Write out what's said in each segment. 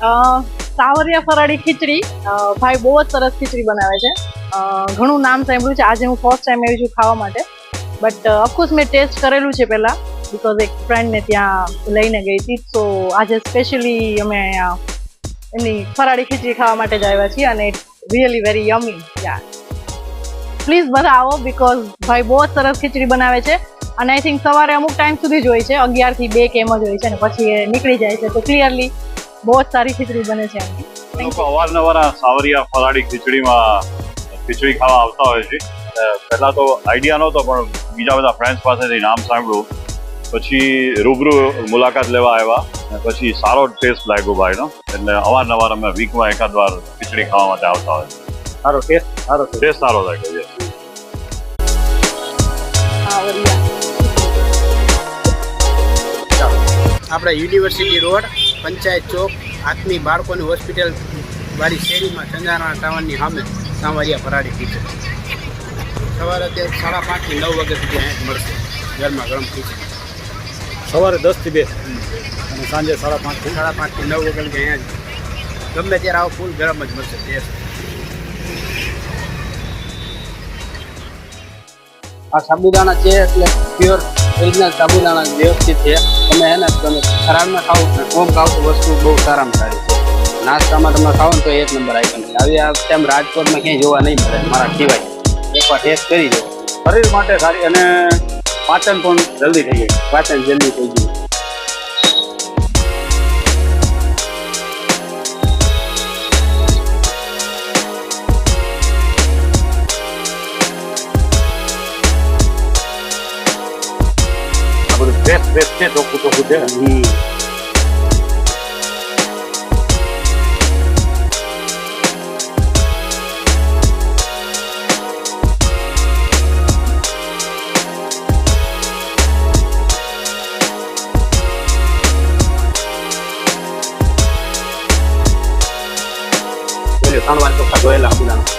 સાવરિયા ફરાળી ખીચડી ભાઈ બહુ જ સરસ ખીચડી બનાવે છે. ઘણું નામ સાંભળ્યું છે. આજે હું ફર્સ્ટ ટાઈમ આવી છું ખાવા માટે, બટ ઓફકોર્સ મેં ટેસ્ટ કરેલું છે પહેલાં, બિકોઝ એક ફ્રેન્ડને ત્યાં લઈને ગઈ હતી. તો આજે સ્પેશિયલી અમે એમની ફરાળી ખીચડી ખાવા માટે જ આવ્યા છીએ, અને રિયલી વેરી યમી. યા, પ્લીઝ બધા આવો, બિકોઝ ભાઈ બહુ જ સરસ ખીચડી બનાવે છે. અને આઈ થિંક સવારે અમુક ટાઈમ સુધી જ હોય છે, 11 થી 2 કે એમ જ હોય છે, અને પછી એ નીકળી જાય છે. તો ક્લિયરલી બહુ જ સારી ખીચડી બને છે એમની. અવારનવાર સાવરિયા ફરાળી ખીચડીમાં ખીચડી ખાવા આવતા હોય છે. પહેલા તો આઈડિયા નહોતો, પણ બીજા બધા ફ્રેન્ડ્સ પાસેથી નામ સાંભળ્યું, પછી રૂબરૂ મુલાકાત લેવા આવ્યા, અને પછી સારો ટેસ્ટ લાગ્યો ભાઈનો. એટલે અવારનવાર અમે વીકમાં એકાદ વાર ખીચડી ખાવા માટે આવતા હોય. સારો ટેસ્ટ સારો લાગ્યો છે. આપણે યુનિવર્સિટી રોડ, પંચાયત ચોક, આત્મી બાળકોની હોસ્પિટલ વાળી શેરીમાં સંજાના ટાવરની સામે સાવરિયા ફરાળી ખીચડી. સવારે 5:30 થી 9 વાગ્યા સુધી અહીંયા જ મળશે. ગરમા ગરમ ખીચડી સવારે 10 થી 2 અને સાંજે 5:30 થી 9 વાગ્યા સુધી અહીંયા જ ગમે ત્યારે આવો ફૂલ ગરમ જ મળશે ટેસ્ટ. આ સાબુદાણા છે એટલે પ્યોર ઓરિજિનલ સાબુદાણા વ્યવસ્થિત છે. તમે હે ને તમે ફરાળમાં ખાવ કોમ ખાવ તો વસ્તુ બહુ સારામાં સારી છે. નાસ્તામાં તમે ખાઓ ને તો એક નંબર આઈટમ છે. આવી આ ટાઈમ રાજકોટમાં ક્યાંય જોવા નહીં મળે મારા સિવાય. એકવાર ટેસ્ટ કરી દો. શરીર માટે સારી અને પાચન પણ જલ્દી થઈ જાય. પાચન જલ્દી થઈ ગયું. ફ્રેશ છે, ચોખ્ખું છે. ત્રણ વાર ચોખ્ખા ધોયેલા સાબુદાણા.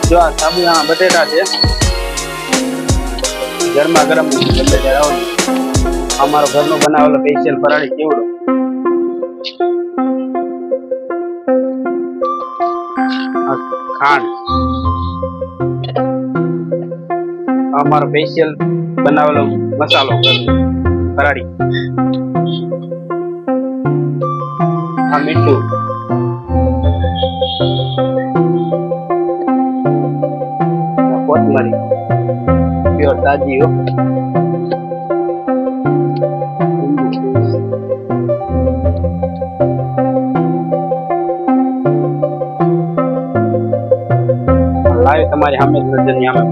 જો આ સાબુદાણા બટેટા છે, ગરમા ગરમ બટેટા. અમારો ઘરનો બનાવેલો સ્પેશિયલ ફરાળી કેવડો. ખાંડ, અમારો સ્પેશિયલ બનાવેલો મસાલો ફરાળી. આ મીઠું, કોથમરી પ્યોર તાજી હો. લાવી તમારી સામે નજરની સામે.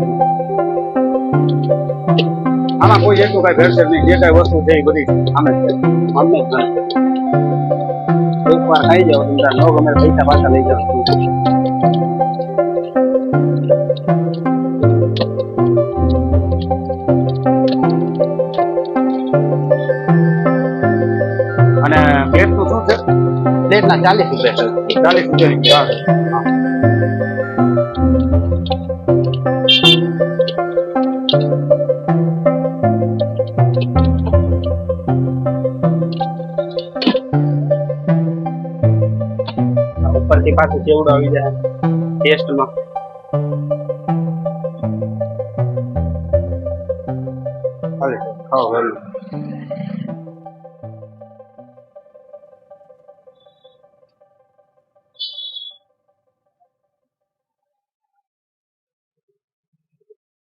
આમાં કોઈ એટલું કઈ ભેળસેળ નહીં. જે કઈ વસ્તુ છે એ બધી સામે જ સામે જ. એકવાર ખાઈ જાવ તમને ન ગમે પૈસા પાછા લઈ જાવ. અને પ્લેટનું શું છે? પ્લેટના 40 રૂપિયા. 40 રૂપિયા. ઉપરથી પાછું કેવડું આવી જાય ટેસ્ટમાં. ખાઓ ઘરનું.